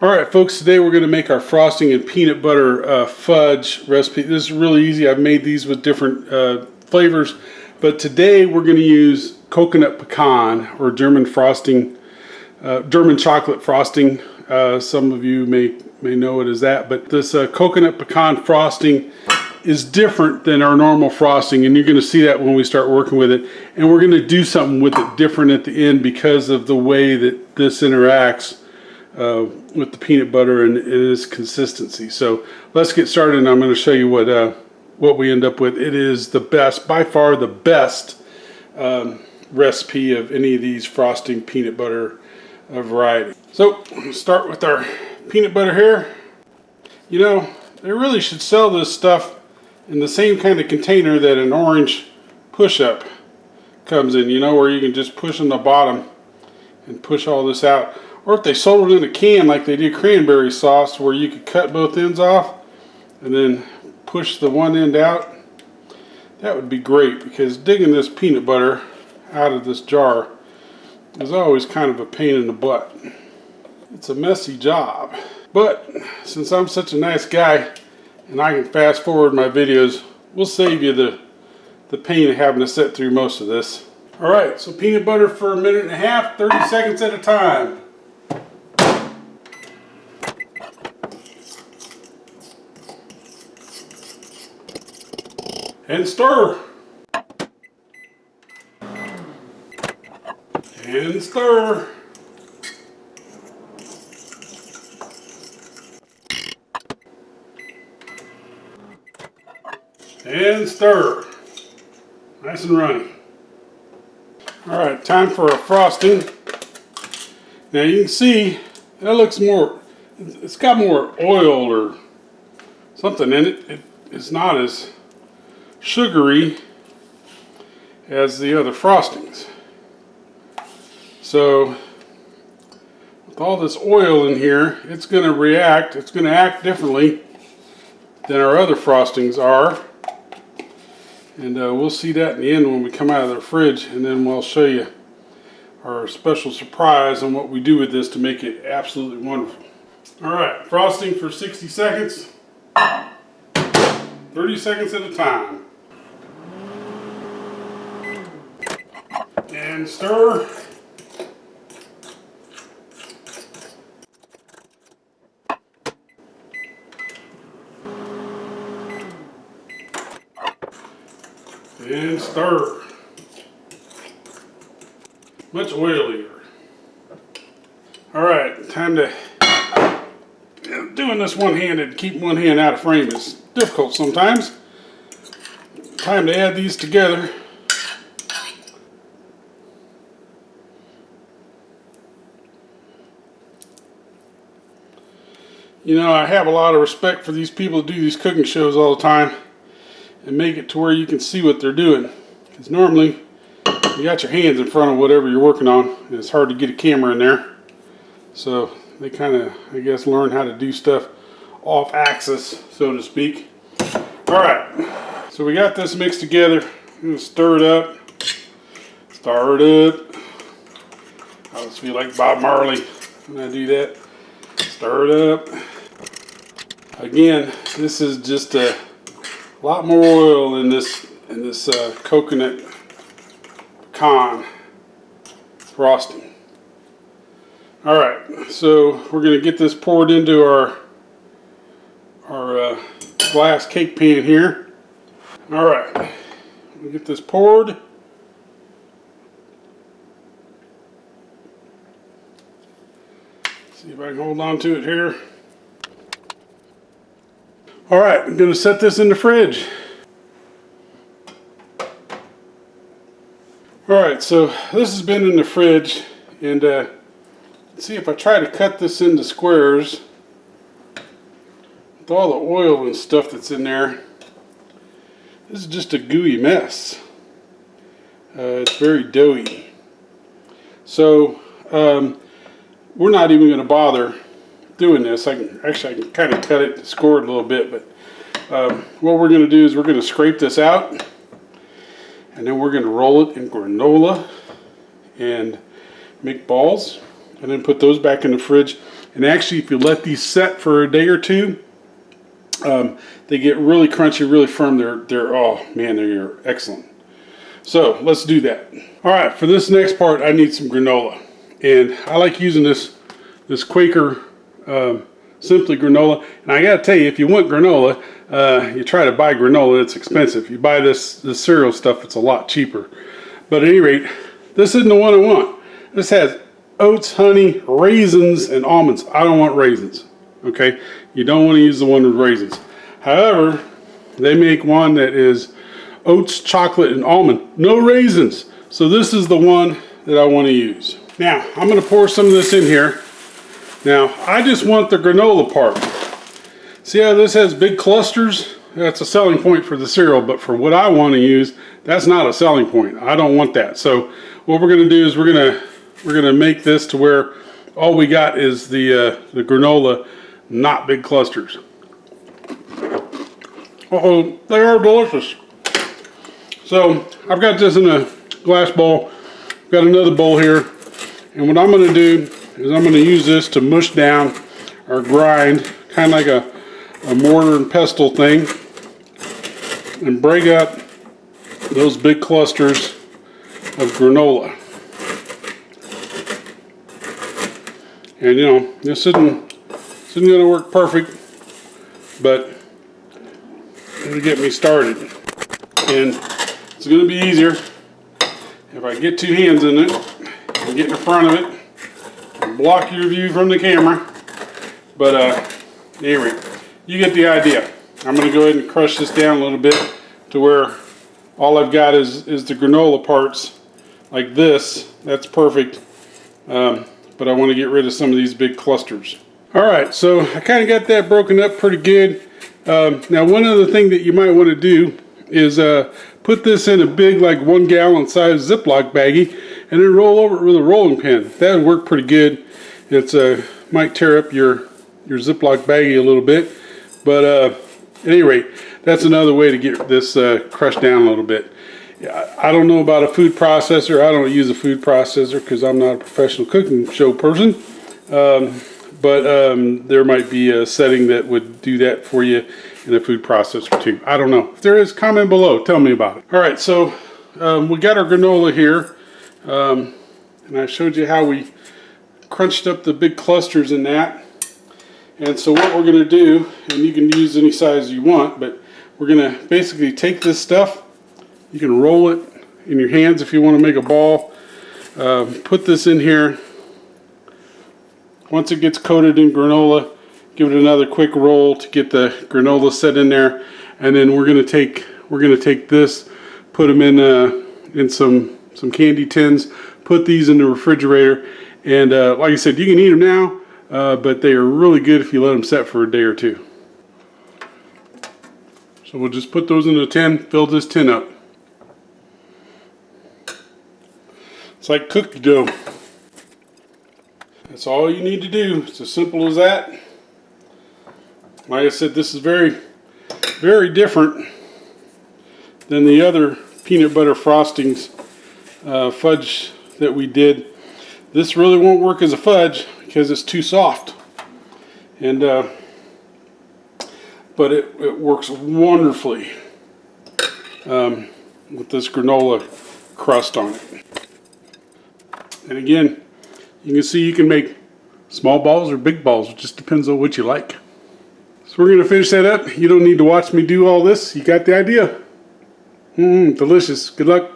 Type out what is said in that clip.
Alright folks, today we're going to make our frosting and peanut butter fudge recipe. This is really easy. I've made these with different flavors, but today we're going to use coconut pecan or German frosting, German chocolate frosting. Some of you may know it as that, but this coconut pecan frosting is different than our normal frosting, and you're going to see that when we start working with it. And we're going to do something with it different at the end because of the way that this interacts with the peanut butter and its consistency. So let's get started, and I'm going to show you what we end up with. It is the best, by far the best recipe of any of these frosting peanut butter variety. So we'll start with our peanut butter here. You know, they really should sell this stuff in the same kind of container that an orange push-up comes in, you know, where you can just push on the bottom and push all this out. Or if they sold it in a can like they do cranberry sauce, where you could cut both ends off and then push the one end out, that would be great, because digging this peanut butter out of this jar is always kind of a pain in the butt. It's a messy job. But since I'm such a nice guy and I can fast forward my videos, we'll save you the pain of having to sit through most of this. Alright, so peanut butter for a minute and a half, 30 seconds at a time. And stir. And stir. And stir. Nice and runny. Alright, time for our frosting. Now you can see that looks more, it's got more oil or something in it. It's not as sugary as the other frostings. So with all this oil in here, it's going to react, it's going to act differently than our other frostings are. And we'll see that in the end when we come out of the fridge, and then we'll show you our special surprise on what we do with this to make it absolutely wonderful. Alright, frosting for 60 seconds, 30 seconds at a time. And stir. And stir. Much oilier. Alright, time to, doing this one-handed, keeping one hand out of frame is difficult sometimes. Time to add these together. You know, I have a lot of respect for these people who do these cooking shows all the time and make it to where you can see what they're doing. Because normally, you got your hands in front of whatever you're working on, and it's hard to get a camera in there. So they kind of, I guess, learn how to do stuff off axis, so to speak. Alright, so we got this mixed together. I'm going to stir it up. Stir it up. I always feel like Bob Marley when I do that. Stir it up. Again, this is just a lot more oil in this coconut pecan frosting. Alright, so we're going to get this poured into our glass cake pan here. Alright, we'll get this poured. See if I can hold on to it here. Alright, I'm going to set this in the fridge. Alright, so this has been in the fridge, and let's see if I try to cut this into squares with all the oil and stuff that's in there. This is just a gooey mess. It's very doughy. So we're not even going to bother doing this. I can kind of cut it and score it a little bit, but what we're going to do is we're going to scrape this out, and then we're going to roll it in granola and make balls, and then put those back in the fridge. And actually, if you let these set for a day or two, they get really crunchy, really firm. They're oh man, they're excellent. So let's do that. All right, for this next part, I need some granola, and I like using this Quaker Simply granola. And I gotta tell you, if you want granola, you try to buy granola, it's expensive. You buy this cereal stuff, it's a lot cheaper. But at any rate, this isn't the one I want. This has oats, honey, raisins, and almonds. I don't want raisins, okay? You don't want to use the one with raisins. However, they make one that is oats, chocolate, and almond. No raisins. So this is the one that I want to use. Now, I'm going to pour some of this in here. Now, I just want the granola part. See how this has big clusters? That's a selling point for the cereal, but for what I want to use, that's not a selling point. I don't want that. So what we're going to do is we're going to make this to where all we got is the granola, not big clusters. Uh-oh, they are delicious. So I've got this in a glass bowl. I've got another bowl here. And what I'm going to do is I'm going to use this to mush down or grind, kind of like a mortar and pestle thing, and break up those big clusters of granola. And you know, this isn't going to work perfect, but it'll get me started. And it's going to be easier if I get two hands in it and get in front of it and block your view from the camera. But anyway, you get the idea. I'm going to go ahead and crush this down a little bit to where all I've got is the granola parts like this. That's perfect. But I want to get rid of some of these big clusters. Alright, so I kind of got that broken up pretty good. Now one other thing that you might want to do is put this in a big, like 1 gallon size Ziploc baggie and then roll over it with a rolling pin. That would work pretty good. It's might tear up your Ziploc baggie a little bit, but at any rate, that's another way to get this crushed down a little bit. I don't know about a food processor. I don't use a food processor because I'm not a professional cooking show person. But there might be a setting that would do that for you in a food processor too. I don't know. If there is, comment below. Tell me about it. All right, so we got our granola here. And I showed you how we crunched up the big clusters in that. And so what we're going to do, and you can use any size you want, but we're going to basically take this stuff. You can roll it in your hands if you want to make a ball. Put this in here. Once it gets coated in granola, give it another quick roll to get the granola set in there, and then we're going to take this, put them in some candy tins, put these in the refrigerator, and like I said, you can eat them now, but they are really good if you let them set for a day or two. So we'll just put those in a tin, fill this tin up. It's like cookie dough. That's all you need to do. It's as simple as that. Like I said, this is very, very different than the other peanut butter frostings fudge that we did. This really won't work as a fudge because it's too soft. And but it works wonderfully with this granola crust on it. And again, you can see you can make small balls or big balls. It just depends on what you like. So we're going to finish that up. You don't need to watch me do all this. You got the idea. Delicious. Good luck.